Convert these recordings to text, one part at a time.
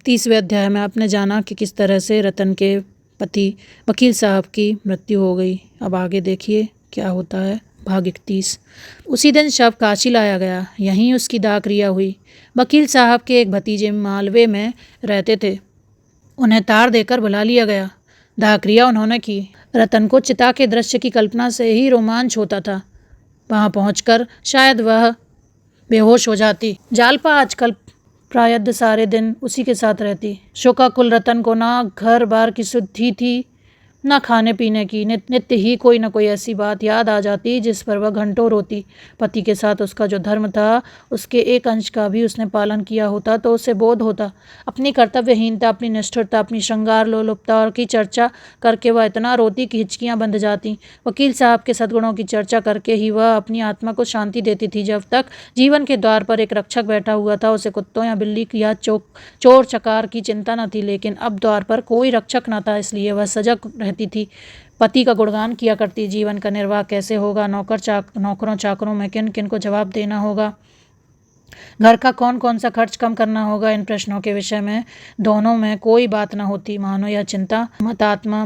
31वें अध्याय में आपने जाना कि किस तरह से रतन के पति वकील साहब की मृत्यु हो गई। अब आगे देखिए क्या होता है। भाग 31। उसी दिन शव काशी लाया गया। यहीं उसकी दाह क्रिया हुई। वकील साहब के एक भतीजे मालवे में रहते थे। उन्हें तार देकर बुला लिया गया। दाह क्रिया उन्होंने की। रतन को चिता के दृश्य की कल्पना से ही रोमांच होता था। वहां पहुंचकर शायद वह बेहोश हो जाती। जालपा आजकल प्रायः सारे दिन उसी के साथ रहती। शोकाकुल रतन को ना घर बार की शुद्धि थी, न खाने पीने की। नित्य ही कोई न कोई ऐसी बात याद आ जाती जिस पर वह घंटों रोती। पति के साथ उसका जो धर्म था, उसके एक अंश का भी उसने पालन किया होता तो उसे बोध होता। अपनी कर्तव्यहीनता, अपनी निष्ठुरता, अपनी श्रृंगार लोलुपता और की चर्चा करके वह इतना रोती कि हिचकियां बंध जाती। वकील साहब के सद्गुणों की चर्चा करके ही वह अपनी आत्मा को शांति देती थी। जब तक जीवन के द्वार पर एक रक्षक बैठा हुआ था, उसे कुत्तों या बिल्ली या चोर चकार की चिंता न थी। लेकिन अब द्वार पर कोई रक्षक न था, इसलिए वह सजग रहती थी। पति का गुणगान किया करती। जीवन का निर्वाह कैसे होगा, नौकरों चाकरों में किन किन को जवाब देना होगा, घर का कौन कौन सा खर्च कम करना होगा, इन प्रश्नों के विषय में दोनों में कोई बात न होती। मानो यह चिंता मतात्मा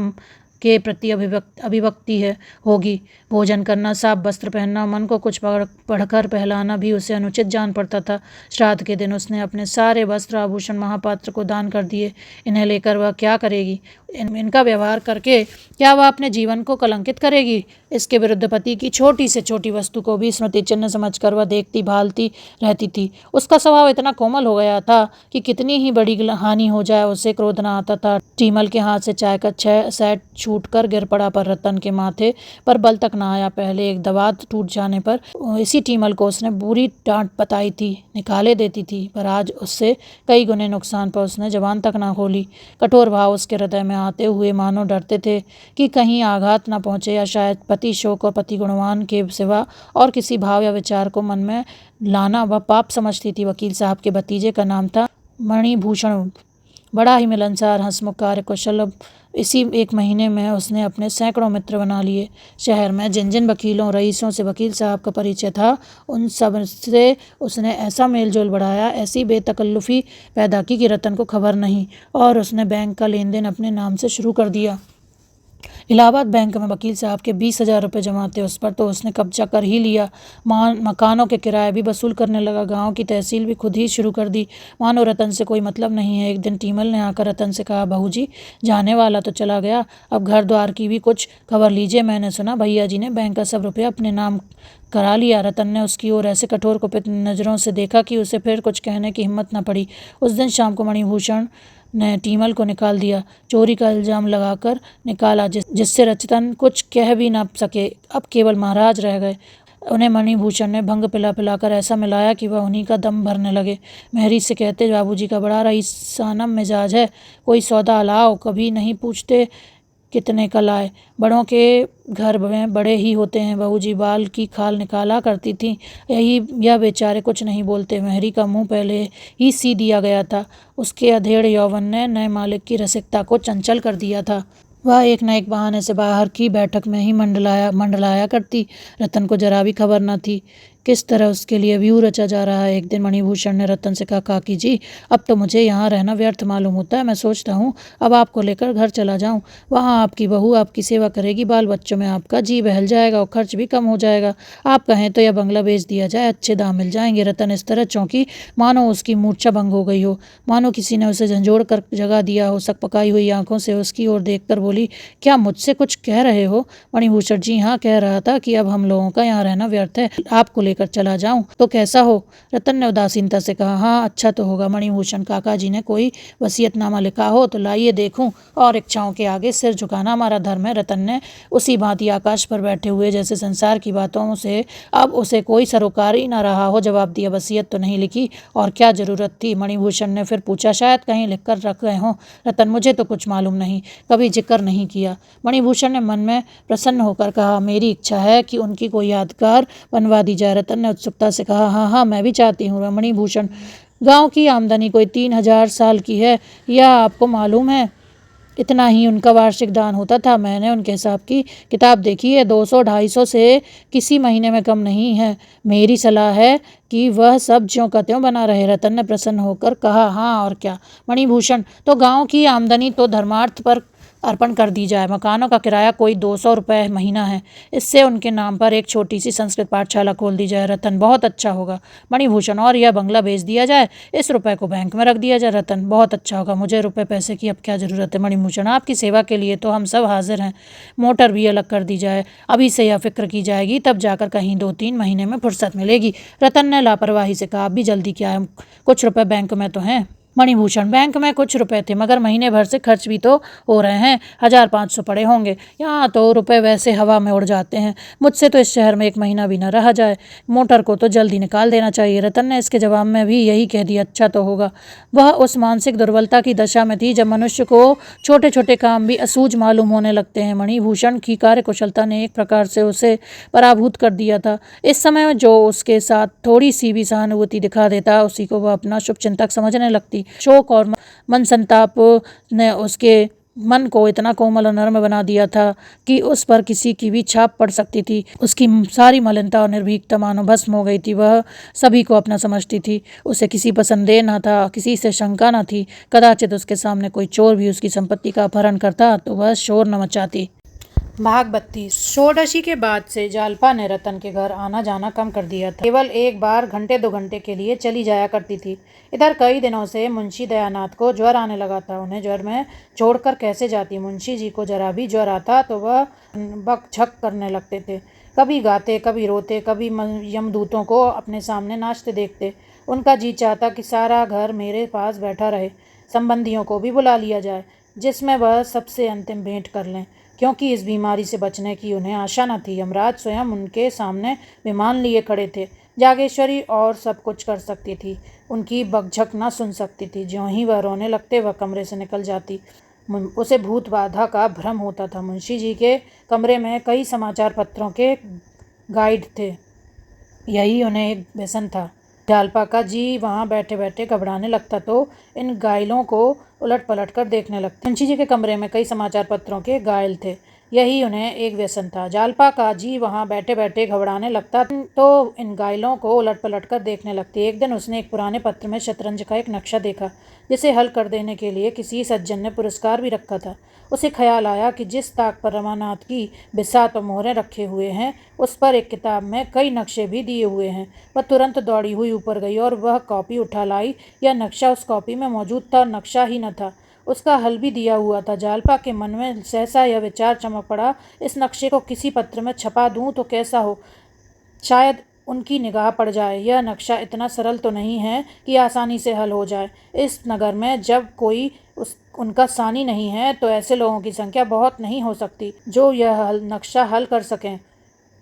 के प्रति अभिव्यक्ति है होगी। भोजन करना, साफ वस्त्र पहनना, मन को कुछ पढ़कर पहलाना भी उसे अनुचित जान पड़ता था। श्राद्ध के दिन उसने अपने सारे वस्त्र आभूषण महापात्र को दान कर दिए। इन्हें लेकर वह क्या करेगी? इनका व्यवहार करके क्या वह अपने जीवन को कलंकित करेगी? इसके विरुद्ध पति की छोटी से छोटी वस्तु को भी स्मृति चिन्ह समझकर वह देखती भालती रहती थी। उसका स्वभाव इतना कोमल हो गया था कि कितनी ही बड़ी हानि हो जाए उसे क्रोध न आता था। टीमल के हाथ से चाय का 6 सेट छूटकर गिर पड़ा, पर रतन के माथे पर बल तक न आया। पहले एक दवात टूट जाने पर इसी टीमल को उसने बुरी डांट बताई थी, निकाले देती थी, पर आज उससे कई गुने नुकसान पर उसने जबान तक न खोली। कठोर भाव उसके हृदय में आते हुए मानो डरते थे कि कहीं आघात न पहुंचे, या शायद पति शोक और पति गुणवान के सिवा और किसी भाव या विचार को मन में लाना वह पाप समझती थी। वकील साहब के भतीजे का नाम था मणिभूषण। बड़ा ही मिलनसार, हंसमुख, कार्यकुशल। इसी 1 महीने में उसने अपने सैकड़ों मित्र बना लिए। शहर में जिन जिन वकीलों रईसों से वकील साहब का परिचय था, उन सब से उसने ऐसा मेलजोल बढ़ाया, ऐसी बेतकल्लुफ़ी पैदा की कि रतन को खबर नहीं, और उसने बैंक का लेन देन अपने नाम से शुरू कर दिया। इलाहाबाद बैंक में वकील साहब के 20,000 रुपये जमा थे। उस पर तो उसने कब्जा कर ही लिया। मकानों के किराए भी वसूल करने लगा। गांव की तहसील भी खुद ही शुरू कर दी। मानो रतन से कोई मतलब नहीं है। एक दिन टीमल ने आकर रतन से कहा, बहू जी, जाने वाला तो चला गया, अब घर द्वार की भी कुछ खबर लीजिए। मैंने सुना भैया जी ने बैंक का सब रुपया अपने नाम करा लिया। रतन ने उसकी ओर ऐसे कठोर कुपित नज़रों से देखा कि उसे फिर कुछ कहने की हिम्मत न पड़ी। उस दिन शाम को मणिभूषण ने टीमल को निकाल दिया। चोरी का इल्ज़ाम लगाकर निकाला, जिससे रतन कुछ कह भी न सके। अब केवल महाराज रह गए। उन्हें मणिभूषण ने भंग पिला पिलाकर ऐसा मिलाया कि वह उन्हीं का दम भरने लगे। मेहरी से कहते, बाबूजी का बड़ा रईसाना मिजाज है, कोई सौदा लाओ, कभी नहीं पूछते कितने का लाए। बड़ों के घर में बड़े ही होते हैं। बहू जी बाल की खाल निकाला करती थी। यह बेचारे कुछ नहीं बोलते। मेहरी का मुंह पहले ही सी दिया गया था। उसके अधेड़ यौवन ने नए मालिक की रसिकता को चंचल कर दिया था। वह एक न एक बहाने से बाहर की बैठक में ही मंडलाया करती। रतन को जरा भी खबर न थी किस तरह उसके लिए व्यू रचा जा रहा है। एक दिन मणिभूषण ने रतन से कहा, काकी जी, अब तो मुझे यहाँ रहना व्यर्थ मालूम होता है। मैं सोचता हूँ अब आपको लेकर घर चला जाऊँ। वहाँ आपकी बहू आपकी सेवा करेगी, बाल बच्चों में आपका जी बहल जाएगा और खर्च भी कम हो जाएगा। आप कहें तो यह बंगला बेच दिया जाए, अच्छे दाम मिल जाएंगे। रतन इस तरह चौंकी मानो उसकी मूर्छा भंग हो गई हो, मानो किसी ने उसे झंझोड़ कर जगा दिया हो। सकपकाई हुई आंखों से उसकी ओर देखकर बोली, क्या मुझसे कुछ कह रहे हो? मणिभूषण, जी हाँ, कह रहा था कि अब हम लोगों का यहाँ रहना व्यर्थ है। आपको लेकर चला जाऊं तो कैसा हो? रतन ने उदासीनता से कहा, हाँ, अच्छा तो होगा। मणिभूषण, काका जी ने कोई वसीयतनामा लिखा हो तो लाइए देखूं, और इच्छाओं के आगे सिर झुकाना हमारा धर्म है। रतन ने उसी भांति आकाश पर बैठे हुए जैसे संसार की बातों से अब उसे कोई सरोकार ही न रहा हो जवाब दिया, वसीयत तो नहीं लिखी, और क्या जरूरत थी? मणिभूषण ने फिर पूछा, शायद कहीं लिख कर रख गए हों। रतन, मुझे तो कुछ मालूम नहीं, कभी जिक्र नहीं किया। मणिभूषण ने मन में प्रसन्न होकर कहा, मेरी इच्छा है कि उनकी कोई यादगार बनवा दी जाए। रतन ने उत्सुकता से कहा, हाँ हाँ, मैं भी चाहती हूँ। मणिभूषण, गांव की आमदनी कोई 3,000 साल की है, यह आपको मालूम है? इतना ही उनका वार्षिक दान होता था। मैंने उनके हिसाब की किताब देखी है, 200-250 से किसी महीने में कम नहीं है। मेरी सलाह है कि वह सब ज्यों का त्यों बना रहे। रतन ने प्रसन्न होकर कहा, हाँ और क्या मणिभूषण, तो गांव की आमदनी तो धर्मार्थ पर अर्पण कर दी जाए। मकानों का किराया कोई 200 रुपये महीना है, इससे उनके नाम पर एक छोटी सी संस्कृत पाठशाला खोल दी जाए। रतन, बहुत अच्छा होगा मणिभूषण, और यह बंगला बेच दिया जाए, इस रुपए को बैंक में रख दिया जाए। रतन, बहुत अच्छा होगा, मुझे रुपए पैसे की अब क्या जरूरत है। मणिभूषण, आपकी सेवा के लिए तो हम सब हाजिर हैं। मोटर भी अलग कर दी जाए, अभी से यह फिक्र की जाएगी, तब जाकर कहीं 2-3 महीने में फुर्सत मिलेगी। रतन ने लापरवाही से कहा, अभी जल्दी क्या है, कुछ रुपए बैंक में तो हैं। मणिभूषण, बैंक में कुछ रुपए थे, मगर महीने भर से खर्च भी तो हो रहे हैं, 1500 पड़े होंगे। यहाँ तो रुपए वैसे हवा में उड़ जाते हैं, मुझसे तो इस शहर में 1 महीना भी न रहा जाए। मोटर को तो जल्दी निकाल देना चाहिए। रतन ने इसके जवाब में भी यही कह दिया, अच्छा तो होगा। वह उस मानसिक दुर्बलता की दशा में थी जब मनुष्य को छोटे छोटे काम भी असूझ मालूम होने लगते हैं। मणिभूषण की कार्यकुशलता ने एक प्रकार से उसे पराभूत कर दिया था। इस समय जो उसके साथ थोड़ी सी भी सहानुभूति दिखा देता, उसी को वह अपना शुभचिंतक समझने लगती। शोक और मन संताप ने उसके मन को इतना कोमल और नर्म बना दिया था कि उस पर किसी की भी छाप पड़ सकती थी। उसकी सारी मलिनता और निर्भीकता मानो भस्म हो गई थी। वह सभी को अपना समझती थी, उसे किसी पर संदेह न था, किसी से शंका न थी। कदाचित उसके सामने कोई चोर भी उसकी संपत्ति का अपहरण करता तो वह शोर न मचाती। भाग 32। षोडशी के बाद से जालपा ने रतन के घर आना जाना कम कर दिया था। केवल एक बार घंटे 2 घंटे के लिए चली जाया करती थी। इधर कई दिनों से मुंशी दयानाथ को ज्वर आने लगा था। उन्हें ज्वर में छोड़कर कैसे जाती। मुंशी जी को जरा भी ज्वर आता तो वह बकझक करने लगते थे, कभी गाते, कभी रोते, कभी यमदूतों को अपने सामने नाचते देखते। उनका जी चाहता कि सारा घर मेरे पास बैठा रहे, संबंधियों को भी बुला लिया जाए, जिसमें वह सबसे अंतिम भेंट कर लें, क्योंकि इस बीमारी से बचने की उन्हें आशा न थी। यमराज स्वयं उनके सामने विमान लिए खड़े थे। जागेश्वरी और सब कुछ कर सकती थी, उनकी बकझक न सुन सकती थी। ज्यों ही वह रोने लगते, वह कमरे से निकल जाती। उसे भूत बाधा का भ्रम होता था। मुंशी जी के कमरे में कई समाचार पत्रों के गाइड थे, यही उन्हें एक व्यसन था। जालपा का जी वहाँ बैठे बैठे घबराने लगता तो इन गाइलों को उलट पलट कर देखने लगते। मुंशी जी के कमरे में कई समाचार पत्रों के गाइल थे, यही उन्हें एक व्यसन था। जालपा का जी वहाँ बैठे बैठे घबराने लगता तो इन गाइलों को उलट पलट कर देखने लगती। एक दिन उसने एक पुराने पत्र में शतरंज का एक नक्शा देखा, जिसे हल कर देने के लिए किसी सज्जन ने पुरस्कार भी रखा था। उसे ख्याल आया कि जिस ताक पर रमानाथ की बिसात और मोहरें रखे हुए हैं, उस पर एक किताब में कई नक्शे भी दिए हुए हैं। वह तुरंत दौड़ी हुई ऊपर गई और वह कॉपी उठा लाई। यह नक्शा उस कॉपी में मौजूद था, नक्शा ही न था, उसका हल भी दिया हुआ था। जालपा के मन में सहसा यह विचार चमक पड़ा, इस नक्शे को किसी पत्र में छपा दूं तो कैसा हो, शायद उनकी निगाह पड़ जाए। यह नक्शा इतना सरल तो नहीं है कि आसानी से हल हो जाए। इस नगर में जब कोई उनका सानी नहीं है, तो ऐसे लोगों की संख्या बहुत नहीं हो सकती जो यह नक्शा हल कर सकें।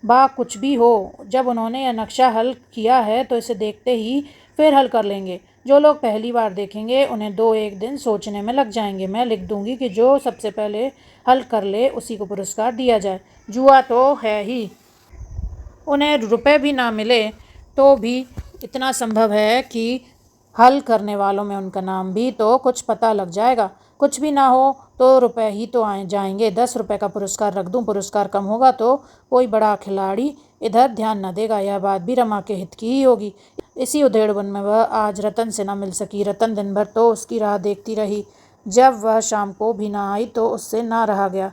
बा कुछ भी हो, जब उन्होंने यह नक्शा हल किया है तो इसे देखते ही फिर हल कर लेंगे। जो लोग पहली बार देखेंगे, उन्हें 2-1 दिन सोचने में लग जाएंगे। मैं लिख दूंगी कि जो सबसे पहले हल कर ले, उसी को पुरस्कार दिया जाए। जुआ तो है ही, उन्हें रुपए भी ना मिले तो भी इतना संभव है कि हल करने वालों में उनका नाम भी तो कुछ पता लग जाएगा। कुछ भी ना हो तो रुपए ही तो आए जाएंगे। 10 रुपए का पुरस्कार रख दूं, पुरस्कार कम होगा तो कोई बड़ा खिलाड़ी इधर ध्यान न देगा। यह बात भी रमा के हित की ही होगी। इसी उधेड़बुन में वह आज रतन से न मिल सकी। रतन दिन भर तो उसकी राह देखती रही। जब वह शाम को भी ना आई तो उससे ना रहा गया।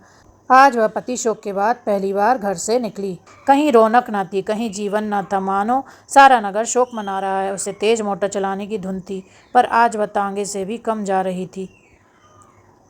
आज वह पति शोक के बाद पहली बार घर से निकली। कहीं रौनक न थी, कहीं जीवन न था, मानो सारा नगर शोक मना रहा है। उसे तेज मोटर चलाने की धुन थी, पर आज वह तांगे से भी कम जा रही थी।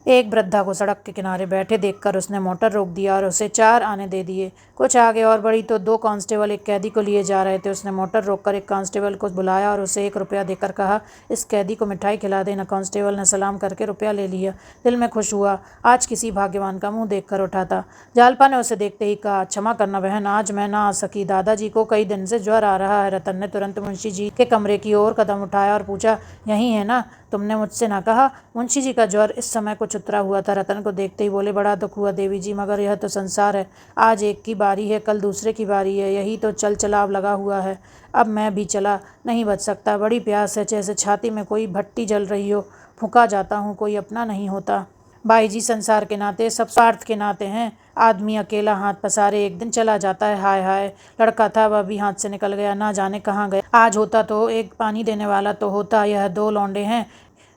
एक वृद्धा को सड़क के किनारे बैठे देखकर उसने मोटर रोक दिया और उसे 4 आने दे दिए। कुछ आगे और बढ़ी तो 2 कांस्टेबल एक कैदी को लिए जा रहे थे। उसने मोटर रोककर एक कांस्टेबल को बुलाया और उसे 1 रुपया देकर कहा, इस कैदी को मिठाई खिला देना। कांस्टेबल ने सलाम करके रुपया ले लिया। दिल में खुश हुआ, आज किसी भाग्यवान का मुंह देखकर उठा था। जालपा ने उसे देखते ही कहा, क्षमा करना बहन, आज मैं ना आ सकी, दादाजी को कई दिन से ज्वर आ रहा है। रतन ने तुरंत मुंशी जी के कमरे की ओर कदम उठाया और पूछा, यही है ना, तुमने मुझसे ना कहा। मुंशी जी का ज्वर इस समय कुछ उतरा हुआ था। रतन को देखते ही बोले, बड़ा दुख हुआ देवी जी, मगर यह तो संसार है, आज एक की बारी है, कल दूसरे की बारी है, यही तो चल चलाव लगा हुआ है। अब मैं भी चला नहीं बच सकता, बड़ी प्यास है, जैसे छाती में कोई भट्टी जल रही हो, फूंका जाता हूँ, कोई अपना नहीं होता। भाई जी संसार के नाते सब स्वार्थ के नाते हैं। आदमी अकेला हाथ पसारे एक दिन चला जाता है। हाय हाय, लड़का था वह भी हाथ से निकल गया, ना जाने कहाँ गया। आज होता तो एक पानी देने वाला तो होता। यह 2 लौंडे हैं,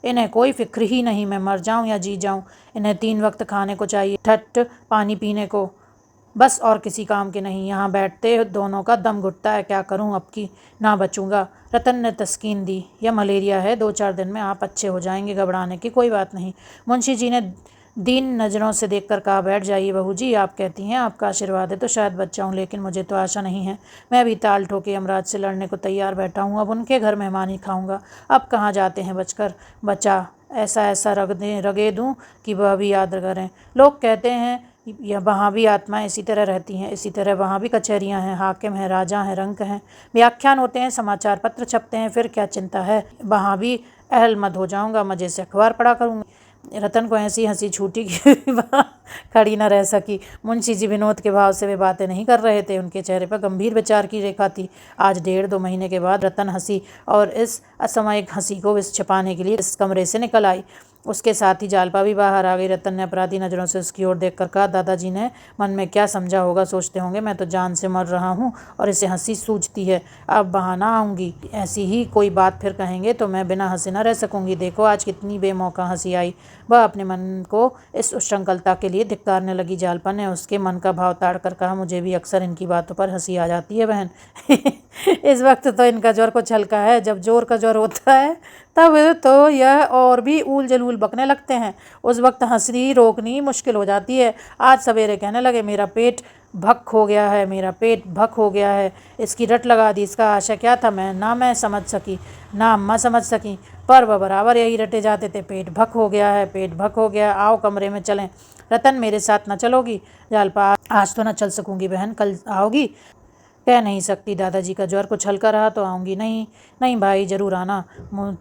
इन्हें कोई फिक्र ही नहीं, मैं मर जाऊं या जी जाऊं। इन्हें 3 वक्त खाने को चाहिए, ठट पानी पीने को, बस और किसी काम के नहीं। यहाँ बैठते दोनों का दम घुटता है। क्या करूं, अब की ना बचूंगा। रतन ने तस्कीन दी, यह मलेरिया है, 2-4 दिन में आप अच्छे हो जाएंगे, घबराने की कोई बात नहीं। मुंशी जी ने दीन नज़रों से देखकर कहा, बैठ जाइए बहू जी, आप कहती हैं आपका आशीर्वाद है तो शायद बच जाऊं, लेकिन मुझे तो आशा नहीं है। मैं भी ताल ठोके यमराज से लड़ने को तैयार बैठा हूँ। अब उनके घर मेहमानी खाऊंगा। अब कहाँ जाते हैं बचकर। बचा ऐसा ऐसा रगे दूं कि वह भी याद करें। लोग कहते हैं या वहाँ भी आत्माएं इसी तरह रहती हैं, इसी तरह वहाँ भी कचहरियाँ हैं, हाकिम हैं, राजा हैं, रंक हैं, व्याख्यान होते हैं, समाचार पत्र छपते हैं। फिर क्या चिंता है, वहाँ भी अहलमद हो जाऊँगा, मज़े से अखबार पढ़ा करूँगा। रतन को ऐसी हंसी छूटी कि वह खड़ी न रह सकी। मुंशी जी विनोद के भाव से वे बातें नहीं कर रहे थे, उनके चेहरे पर गंभीर विचार की रेखा थी। आज 1.5-2 महीने के बाद रतन हंसी और इस असामयिक हंसी को छिपाने के लिए इस कमरे से निकल आई। उसके साथ ही जालपा भी बाहर आ गई। रतन ने अपराधी नज़रों से उसकी ओर देखकर कहा, दादाजी ने मन में क्या समझा होगा, सोचते होंगे मैं तो जान से मर रहा हूँ और इसे हंसी सूझती है। अब बहाना आऊँगी, ऐसी ही कोई बात फिर कहेंगे तो मैं बिना हंसे न रह सकूँगी। देखो आज कितनी बेमौका हंसी आई। वह अपने मन को इस उच्छृंखलता के लिए धिक्कारने लगी। जालपा ने उसके मन का भाव ताड़ कर कहा, मुझे भी अक्सर इनकी बातों पर हंसी आ जाती है बहन। इस वक्त तो इनका ज्वर कुछ हल्का है, जब जोर का ज्वर होता है तब तो यह और भी ऊल जलूल बकने लगते हैं। उस वक्त हंसी रोकनी मुश्किल हो जाती है। आज सवेरे कहने लगे, मेरा पेट भक हो गया है, मेरा पेट भक हो गया है। इसकी रट लगा दी। इसका आशा क्या था, मैं समझ सकी, ना अम्मा समझ सकी, पर वह बराबर यही रटे जाते थे, पेट भक हो गया है, पेट भक हो गया। आओ कमरे में चलें। रतन मेरे साथ न चलोगी? जालपा, आज तो न चल सकूंगी बहन, कल आओगी? कह नहीं सकती, दादाजी का ज्वर कुछ हल्का रहा तो आऊँगी। नहीं नहीं भाई, ज़रूर आना,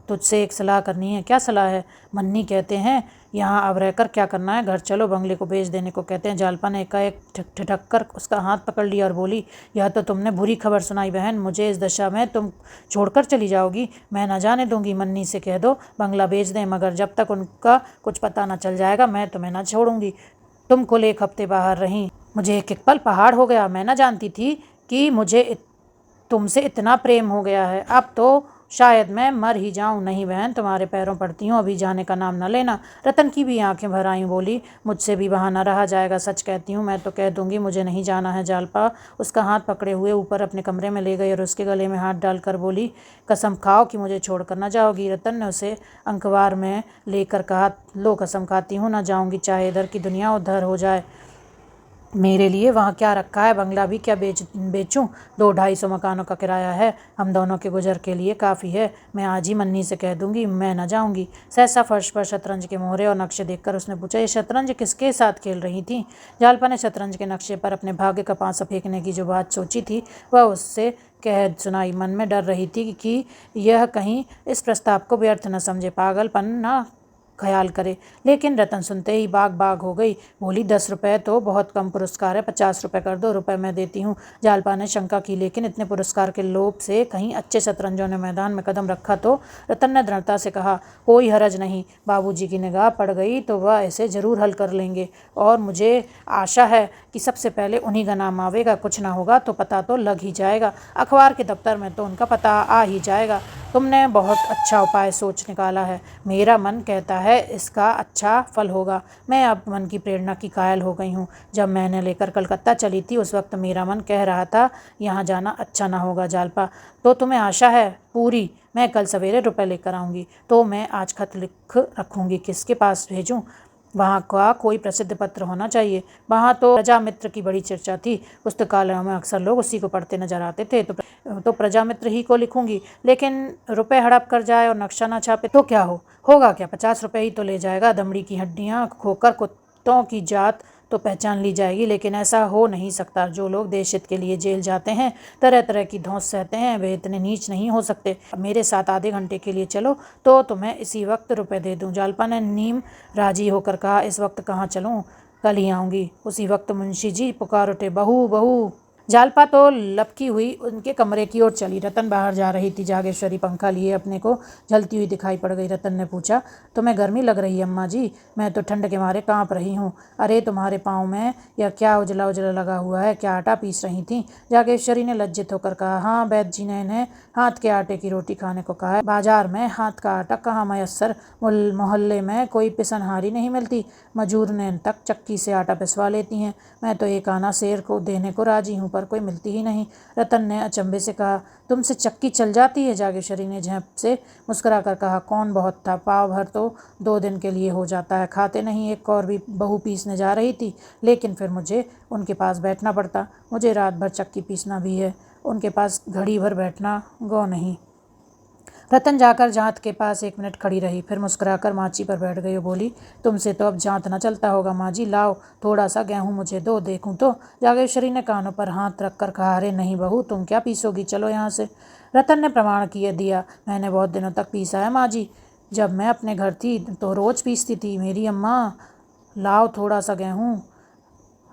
तुझसे एक सलाह करनी है। क्या सलाह है? मन्नी कहते हैं यहाँ अब रहकर क्या करना है, घर चलो, बंगले को बेच देने को कहते हैं। जालपा ने एकाएक ठिठक कर उसका हाथ पकड़ लिया और बोली, यह तो तुमने बुरी खबर सुनाई बहन। मुझे इस दशा में तुम छोड़कर चली जाओगी? मैं न जाने दूंगी। मन्नी से कह दो बंगला बेच दें, मगर जब तक उनका कुछ पता न चल जाएगा मैं तुम्हें न छोड़ूंगी। तुम कुल 1 हफ्ते बाहर रहीं, मुझे एक पल पहाड़ हो गया। मैं न जानती थी कि मुझे तुमसे इतना प्रेम हो गया है। अब तो शायद मैं मर ही जाऊं। नहीं बहन, तुम्हारे पैरों पड़ती हूँ, अभी जाने का नाम न लेना। रतन की भी आंखें भर आईं, बोली, मुझसे भी वहाँ न रहा जाएगा। सच कहती हूँ, मैं तो कह दूंगी मुझे नहीं जाना है। जालपा उसका हाथ पकड़े हुए ऊपर अपने कमरे में ले गई और उसके गले में हाथ डालकर बोली, कसम खाओ कि मुझे छोड़कर न जाओगी। रतन ने उसे अंकवार में लेकर कहा, लो कसम खाती हूँ, न जाऊँगी, चाहे इधर की दुनिया उधर हो जाए। मेरे लिए वहाँ क्या रखा है, बंगला भी क्या बेचूं? 200-250 मकानों का किराया है, हम दोनों के गुजर के लिए काफ़ी है। मैं आज ही मन्नी से कह दूंगी मैं न जाऊंगी। सहसा फर्श पर शतरंज के मोहरे और नक्शे देखकर उसने पूछा, ये शतरंज किसके साथ खेल रही थी? जालपा ने शतरंज के नक्शे पर अपने भाग्य का पांसा फेंकने की जो बात सोची थी वह उससे कह सुनाई। मन में डर रही थी कि यह कहीं इस प्रस्ताव को व्यर्थ न समझे, पागलपन न ख्याल करे। लेकिन रतन सुनते ही बाग बाग हो गई, बोली, 10 रुपये तो बहुत कम पुरस्कार है, 50 रुपये कर दो, रुपये मैं देती हूँ। जालपा ने शंका की, लेकिन इतने पुरस्कार के लोभ से कहीं अच्छे शतरंजों ने मैदान में कदम रखा तो? रतन ने दृढ़ता से कहा, कोई हरज नहीं, बाबूजी की निगाह पड़ गई तो वह इसे ज़रूर हल कर लेंगे और मुझे आशा है कि सबसे पहले उन्हीं का नाम आवेगा। कुछ ना होगा तो पता तो लग ही जाएगा, अखबार के दफ्तर में तो उनका पता आ ही जाएगा। तुमने बहुत अच्छा उपाय सोच निकाला है, मेरा मन कहता है इसका अच्छा फल होगा। मैं अब मन की प्रेरणा की कायल हो गई हूँ। जब मैंने लेकर कलकत्ता चली थी उस वक्त मेरा मन कह रहा था यहाँ जाना अच्छा ना होगा। जालपा, तो तुम्हें आशा है पूरी? मैं कल सवेरे रुपए लेकर आऊँगी। तो मैं आज खत लिख रखूँगी, किसके पास भेजूँ? वहाँ का कोई प्रसिद्ध पत्र होना चाहिए। वहाँ तो प्रजामित्र की बड़ी चर्चा थी, पुस्तकालयों में अक्सर लोग उसी को पढ़ते नजर आते थे। तो प्रजामित्र ही को लिखूंगी। लेकिन रुपए हड़प कर जाए और नक्शा ना छापे तो क्या होगा क्या? 50 रुपये ही तो ले जाएगा। दमड़ी की हड्डियाँ खोकर कुत्तों की जात तो पहचान ली जाएगी, लेकिन ऐसा हो नहीं सकता। जो लोग देश हित के लिए जेल जाते हैं, तरह तरह की धौंस सहते हैं, वे इतने नीच नहीं हो सकते। मेरे साथ आधे घंटे के लिए चलो तो तुम्हें इसी वक्त रुपए दे दूं। जालपा ने नीम राजी होकर कहा, इस वक्त कहाँ चलूं? कल ही आऊँगी। उसी वक्त मुंशी जी पुकार उठे, बहू बहू। जालपा तो लपकी हुई उनके कमरे की ओर चली। रतन बाहर जा रही थी। जागेश्वरी पंखा लिए अपने को जलती हुई दिखाई पड़ गई। रतन ने पूछा, तुम्हें गर्मी लग रही है अम्मा जी? मैं तो ठंड के मारे कांप रही हूँ। अरे तुम्हारे पाँव में या क्या उजला उजला लगा हुआ है? क्या आटा पीस रही थी? जागेश्वरी ने लज्जित होकर कहा, हाँ वैद्य जी ने इन्हें हाथ के आटे की रोटी खाने को कहा है। बाजार में हाथ का आटा कहाँ मयस्सर, मोहल्ले में कोई पिसनहारी नहीं मिलती। मजूर ने तक चक्की से आटा पिसवा लेती हैं। मैं तो एक आना शेर को देने को राजी हूँ, पर कोई मिलती ही नहीं। रतन ने अचंभे से कहा, तुमसे चक्की चल जाती है? जागेश्वरी ने झेप से मुस्कुरा कर कहा, कौन बहुत था, पाव भर तो 2 दिन के लिए हो जाता है। खाते नहीं। एक और भी बहू पीसने जा रही थी, लेकिन फिर मुझे उनके पास बैठना पड़ता। मुझे रात भर चक्की पीसना भी है, उनके पास घड़ी भर बैठना गौ नहीं। रतन जाकर जांत के पास 1 मिनट खड़ी रही, फिर मुस्कुराकर माची पर बैठ गई और बोली, तुमसे तो अब जांत न चलता होगा माँ जी, लाओ थोड़ा सा गेहूँ मुझे दो, देखूँ तो। जागेश्वरी ने कानों पर हाथ रखकर कहा, अरे नहीं बहू, तुम क्या पीसोगी, चलो यहाँ से। रतन ने प्रमाण किए दिया, मैंने बहुत दिनों तक पीसा है माँ जी। जब मैं अपने घर थी तो रोज़ पीसती थी मेरी अम्मा। लाओ थोड़ा सा गेहूँ,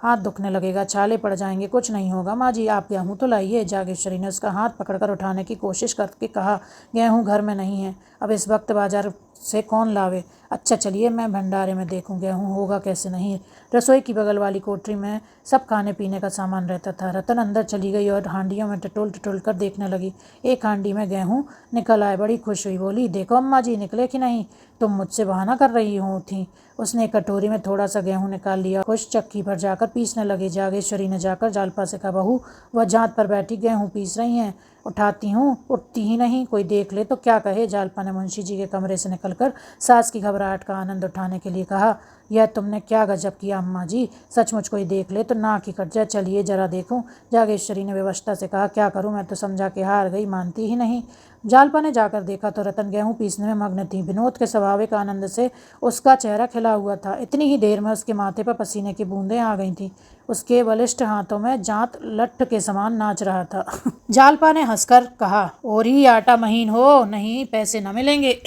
हाथ दुखने लगेगा, छाले पड़ जाएंगे। कुछ नहीं होगा माँ जी, आप गेहूँ तो लाइए। जागेश्वरी ने उसका हाथ पकड़कर उठाने की कोशिश करके कहा, गेहूँ घर में नहीं है, अब इस वक्त बाजार से कौन लावे। अच्छा चलिए, मैं भंडारे में देखूँ गेहूँ होगा कैसे नहीं। रसोई की बगल वाली कोठरी में सब खाने पीने का सामान रहता था। रतन अंदर चली गई और हांडियों में टटोल टटोल कर देखने लगी। एक हांडी में गेहूँ निकल आए, बड़ी खुश हुई, बोली, देखो अम्मा जी निकले कि नहीं, तुम मुझसे बहाना कर रही हो थी। उसने एक कटोरी में थोड़ा सा गेहूँ निकाल लिया, खुश चक्की पर जाकर पीसने लगी। जागेश्वरी ने जाकर जालपा से कहा, बहू वह जांत पर बैठी गेहूँ पीस रही हैं, उठाती हूँ उठती ही नहीं, कोई देख ले तो क्या कहे। जालपा ने मुंशी जी के कमरे से निकलकर सास की घबराहट का आनंद उठाने के लिए कहा, यह तुमने क्या गजब किया अम्मा जी, सचमुच कोई देख ले तो नाक ही कट जाए, चलिए जरा देखूं। जागेश्वरी ने विवशता से कहा, क्या करूं, मैं तो समझा के हार गई, मानती ही नहीं। जालपा ने जाकर देखा तो रतन गेहूँ पीसने में मग्न थी। विनोद के स्वाभाविक आनंद से उसका चेहरा खिला हुआ था। इतनी ही देर में उसके माथे पर पसीने की बूंदें आ गई थीं। उसके बलिष्ठ हाथों में जांत लट्ठ के समान नाच रहा था। जालपा ने हंसकर कहा, और ही आटा महीन हो, नहीं पैसे न मिलेंगे।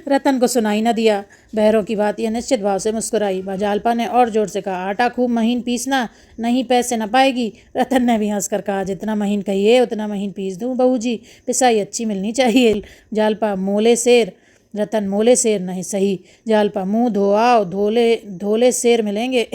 रतन को सुनाई न दिया। बहरों की बात यह निश्चित भाव से मुस्कुराई। जालपा ने और जोर से कहा, आटा खूब महीन पीसना, नहीं पैसे न पाएगी। रतन ने भी हंसकर कहा, जितना महीन कहिए उतना महीन पीस दूं बहू जी, पिसाई अच्छी मिलनी चाहिए। जालपा, मोले शेर। रतन, मोले शेर नहीं सही। जालपा, मुंह धो आओ, धोले शेर मिलेंगे।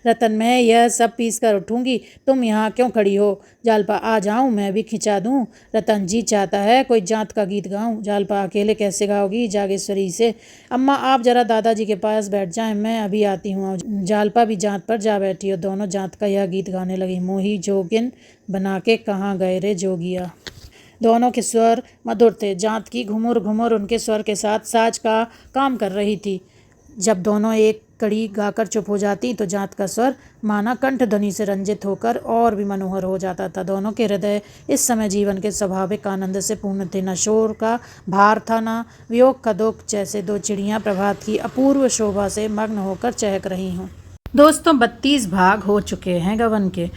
रतन, मैं यह सब पीस कर उठूंगी, तुम यहाँ क्यों खड़ी हो। जालपा, आ जाऊं, मैं भी खिंचा दूं। रतन, जी चाहता है कोई जांत का गीत गाऊं। जालपा, अकेले कैसे गाओगी। जागेश्वरी से, अम्मा आप जरा दादाजी के पास बैठ जाएं, मैं अभी आती हूँ। जालपा भी जांत पर जा बैठी और दोनों जांत का यह गीत गाने लगी, मोही जोगिन बना के कहाँ गए रे जोगिया। दोनों के स्वर मधुर थे। जांत की घुमुर घुमुर उनके स्वर के साथ साज का काम कर रही थी। जब दोनों एक कड़ी गाकर चुप हो जाती तो जांत का स्वर माना कंठ ध्वनि से रंजित होकर और भी मनोहर हो जाता था। दोनों के हृदय इस समय जीवन के स्वाभाविक आनंद से पूर्ण थे। न शोर का भार था, न वियोग का दुख, जैसे 2 चिड़ियाँ प्रभात की अपूर्व शोभा से मग्न होकर चहक रही हों। दोस्तों, 32 भाग हो चुके हैं गबन के।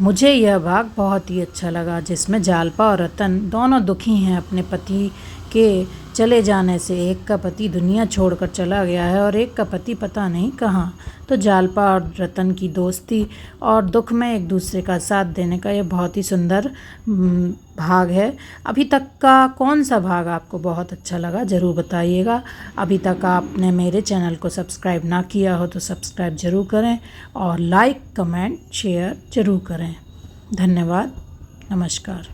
मुझे यह भाग बहुत ही अच्छा लगा, जिसमें जालपा और रतन दोनों दुखी हैं अपने पति के चले जाने से। एक का पति दुनिया छोड़कर चला गया है और एक का पति पता नहीं कहाँ। तो जालपा और रतन की दोस्ती और दुख में एक दूसरे का साथ देने का यह बहुत ही सुंदर भाग है। अभी तक का कौन सा भाग आपको बहुत अच्छा लगा ज़रूर बताइएगा। अभी तक आपने मेरे चैनल को सब्सक्राइब ना किया हो तो सब्सक्राइब ज़रूर करें और लाइक, कमेंट, शेयर ज़रूर करें। धन्यवाद, नमस्कार।